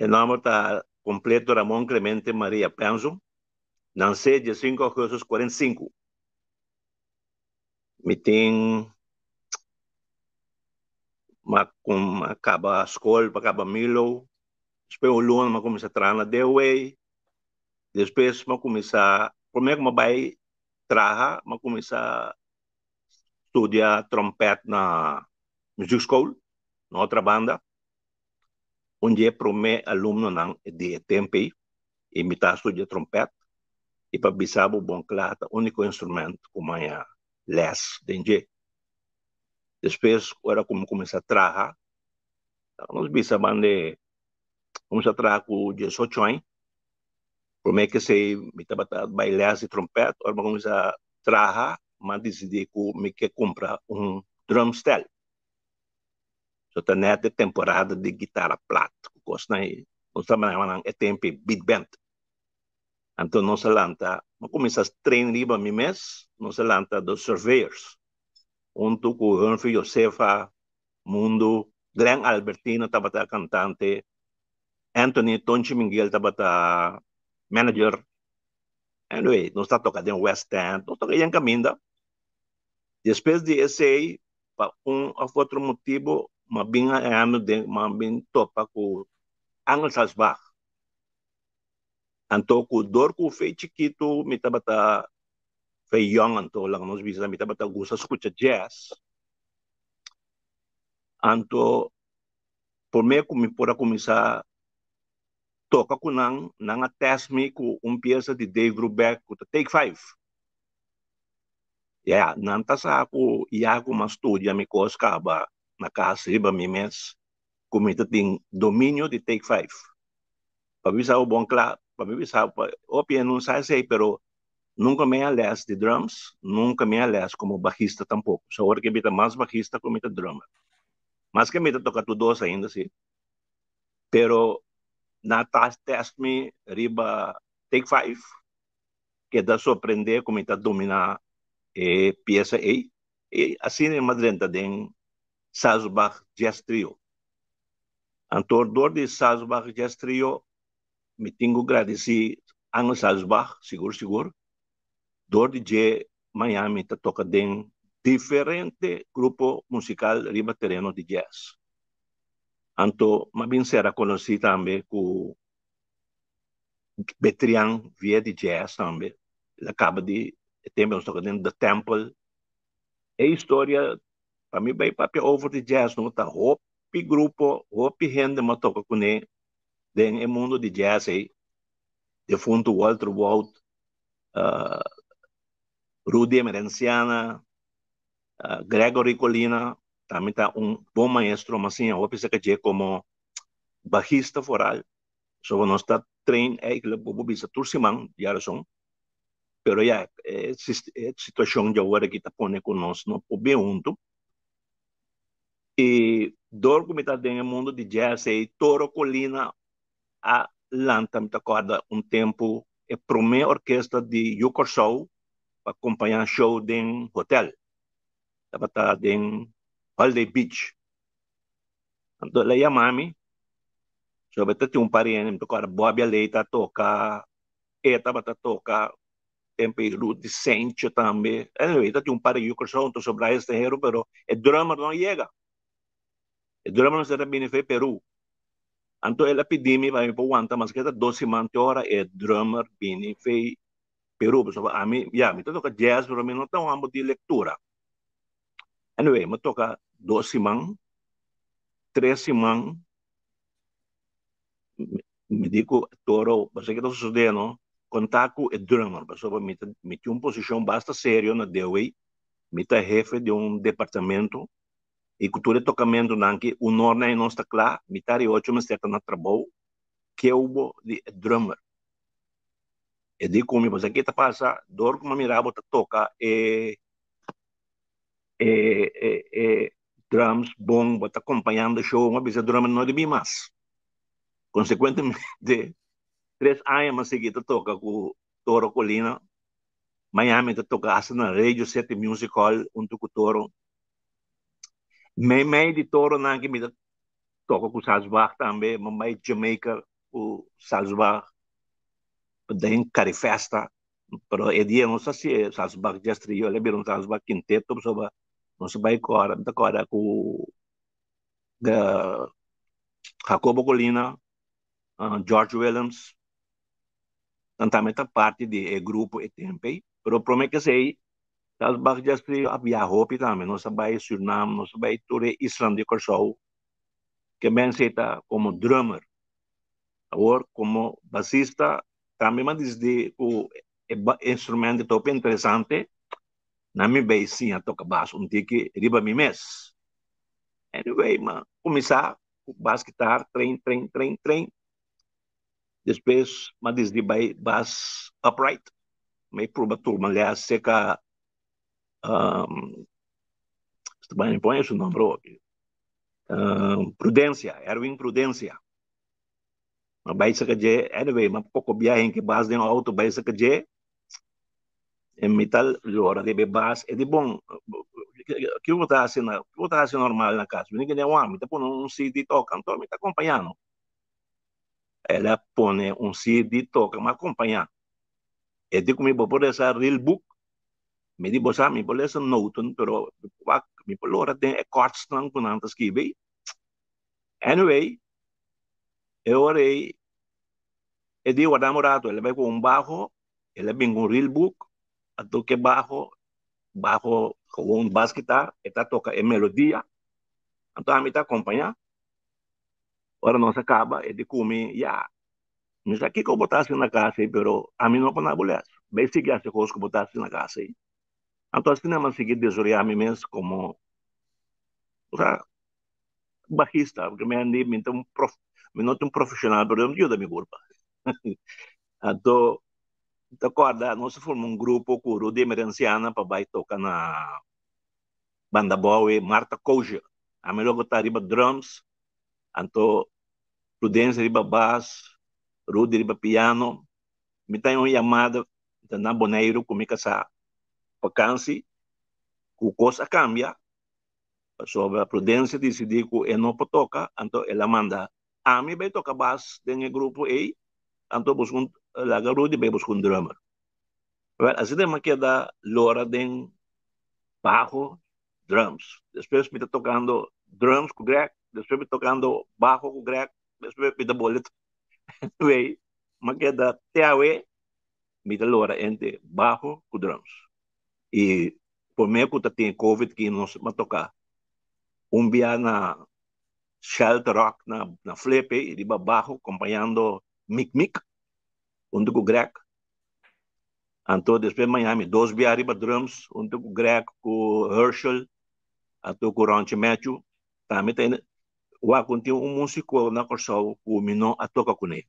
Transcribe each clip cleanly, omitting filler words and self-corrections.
O nome está completo Ramon Clemente Maria Penso. Nasci dia 5 de agosto de 45. Me tem acaba a escola, acaba Milo. Depois o lunes, mas começa a trabalhar na Dewey. Depois, mas começa, primeiro, mas vai trabalhar, mas começa a estudar trompete na music school, na outra banda. Onde é primeiro aluno de tempo e me está estudando trompete. E para bisabo bom claro, o único instrumento como é les, dengue. Depois, agora como começa a trabalhar, nós bisabande começa a trabalhar com 18 anos. Primeiro que sei, me estava bailar e trompete, agora começa a trabalhar, mas decidi que me quer comprar drum set. Só tem nessa temporada de guitarra plata, porque nós trabalhamos em tempo beat band. Então, nós lança, mas começa a treinar riba mi mês, nós lança dos surveyors. Junto com o Humphrey Josefa, Mundo, Glenn Albertino estava cantante, Anthony Tonchi Miguel estava manager. Anyway, nós está tocando em West End, nós tocamos em Caminda. Depois de esse, para outro motivo, mas bem ano de, mas bem topa com Angel Salzbach. Então, com dor que fez chiquito, me estava fez young, então lá nós visitamos, me estava gosta de escutar jazz. Então, por mim, como para começar toca com não teste me com peça de Dave Brubeck com Take Five. Não tá sa ko iago mas estudia me coscaba na casa riba mi mes como tem domínio de Take Five. Para visar o bom claro, para visar o piano não sai sei, pero nunca me aliás de drums, nunca me aliás como bajista tampouco. Só hora que me mais bajista como drummer. Mas que me toca tudo dois ainda sim. Pero na teste me riba Take Five que dá surpreender como está dominar peça aí. E assim é Madrid tem Salzbach Jazz Trio. Antordor de Salzbach Jazz Trio, me tenho agradecido a Salzbach, seguro. Dor de Miami está tocando em diferente grupo musical riba terreno de jazz. Anto, mas bem será conhecido também com Betrian via de jazz também. Ele acaba de também tocando em The Temple. É história para mim vai para over de jazz não tá hopi grupo hopi gente mas toca com ele den mundo de jazz aí de fundo Walter Walt uh, Rudy Emerenciana Gregory Colina também tá bom maestro mas sim hopi se que como bajista foral só nós está trein que bobo bisa tursimang Jarson pero ya situação de agora que tá pone com nós não pode junto. E dor como está dentro do mundo de jazz e Toro Colina a Lanta me acorda tempo é a primeira orquestra de Yucor Show para acompanhar show de hotel. Estava em Holiday Beach. Então, lá mami, sobre tinha parente, me acorda Bobby Leita tocar, e estava a tocar tempo de Sencho também. Anyway, tinha parente Yucor Show, então sobre este hero, pero o drummer não chega. O drummer não será bem feito Peru. Então ela pediu me para me aguentar, mas que era 12 horas e drummer bem feito Peru, a mim, me toca jazz, pero mim não tão amo de leitura. Anyway, me toca 2 semanas, 3 semanas, me digo, Toro, você que está sucedendo, contato e drummer, pessoa me tinha uma posição bastante séria na DOE, me tá jefe de departamento, e cultura tocamento que o norte não está claro, me tá de 8 meses na trabalho, que eu vou de drummer. E digo comigo, você que está passando, dor como mirava, toca, drums, bom, bota acompanhando o show, uma vez a drama não devia mais. Consequentemente, 3 anos seguidos toca com Toro Colina, Miami toca na Radio City Music Hall, junto com Toro. Meio de Toro, que me toca com Salzbach também, mas Jamaica, o Salzburg, tem carifesta, pero é dia não sei se é Salzburg já estreou, ele virou um Salzburg quinteto, sobre não se vai agora com da Jacobo Colina, George Williams, também tá parte de grupo e tempo, pero promete que sei, Salzburg já estreou, viajou também, não se vai Suriname, não se vai tour Islândia, Korsou, que bem seita como drummer, ou como bassista, também mas desde o instrumento top interessante, na minha vez sim a tocar baixo, tiki riba mi mes. Anyway, começar o bass guitar, trem. Depois, mas desde bass upright, may proba turma, aliás, seca, um, também põe esse nome, Prudência, Erwin Prudência. Mas vai ser que anyway, mas pouco viagem que bass de auto, vai ser que em metal, hora de bass, é de bom, que eu vou estar assim normal na casa, ninguém é um homem, tá pondo um CD tocando, então me está acompanhando. Ela põe um CD toca, me acompanha. E digo comigo, por essa real book, me digo, sabe, por essa note, pero me por hora tem chords não por nada escrever. Anyway, eu orei, e digo, namorado, ele vai com um barro, ele vem com um real book, a toque barro com um bass guitar, e tá toca em melodia, então a mim tá acompanhar. Ora não se acaba, e digo comigo, já, mas aqui que eu botasse na casa, pero a mim não para na mulher. Bem, se que coisa que eu botasse na casa aí. Então, assim, não seguir desoriar a mim mesmo como, o sea, bajista, porque me andi, me noto um profissional, pero eu me ajuda a minha culpa. Então, te acorda, nós formamos um grupo com o Rudy Emerenciana para vai tocar na banda boa, Marta Koja. A melhor que tá riba drums, então, Prudência riba bass, Rudy riba piano. Me tem uma chamada na Boneiro, comigo essa vacância, o coisa cambia, sobre a Prudência decidiu que ele não pode tocar, então ela manda a mim vai tocar bass dentro do grupo aí, então busco la Rudy vai buscar drummer. Assim tem que dar lora de bajo, drums. Depois me está tocando drums com Greg, depois me tocando bajo com Greg, depois me dá boleto. Anyway, me queda teawe, me dá lora entre bajo com drums. E por meio que tem Covid que não se me tocar. Dia na Shelter Rock, na Flipe, e de baixo, acompanhando Mick, onde o Greg. Então, depois de Miami, dois dias arriba drums, onde o Greg, com o Herschel, até com o Ronchi Matthew. Também tem, tem um músico na Corsol, o Minon, a toca com ele.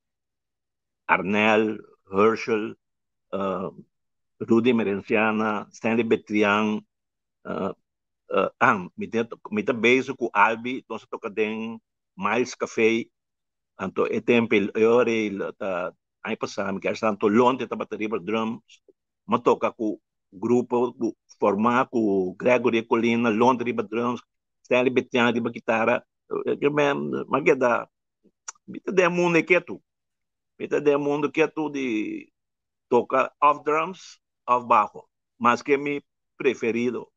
Arnel, Herschel, Rudy Merenciana, Stanley Betrian, me tem beijo com o Albi, então se toca den Miles Café, então é tempo, eu orei, aí passamos, que era tanto longe, estava terrible drums, mas toca com o grupo, formar com o Gregory Colina, longe, riba drums, Stanley Betrian, riba guitarra, mas que dá, me tem mundo que é tu, me tem mundo que é tu de toca off drums, off bajo, mas que é meu preferido,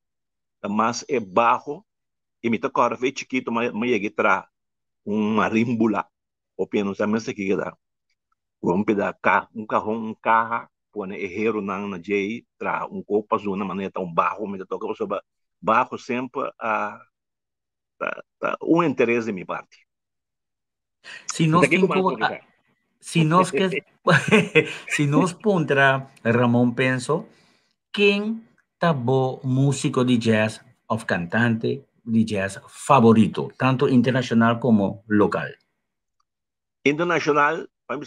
mas é bajo, e me toca agora, veio chiquito, mas cheguei a uma rímbula, o piano também se queda, um pedaço, um carro, põe herreiro na J, tra um corpo azul na maneira, um barro, me toca sobre barro sempre um interesse de minha parte. Si Mas nos aqui como si nos que si nos pondrá Ramón Penso, ¿quién tabó músico de jazz o cantante de jazz favorito, tanto internacional como local? Internacional, para mim,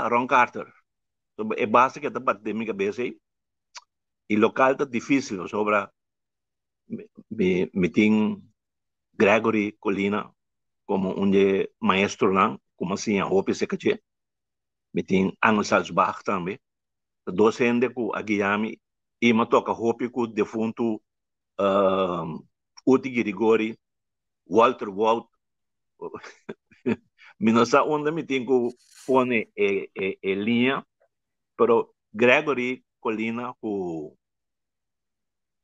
Ron Carter. É básico que está batendo na minha cabeça aí. E local está difícil, sobre me tem Gregory Colina como um de maestro lá, como assim, a roupa se caché. Me tem Angel Salzbach também. Docente com a Guilherme e me toca roupa com o defunto Uti Grigori, Walter Walt, Minosa onda me tenho pone linha, pero Gregory Colina o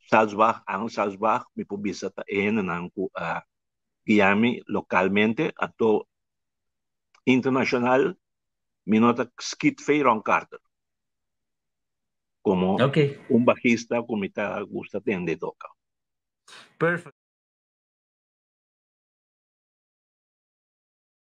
Salzbach, ang Salzbach, me publica nang Guiami localmente, ato internacional, minota Skit Fay Ron Carter, como Ok, un bajista, como me gusta de tocar. perfect.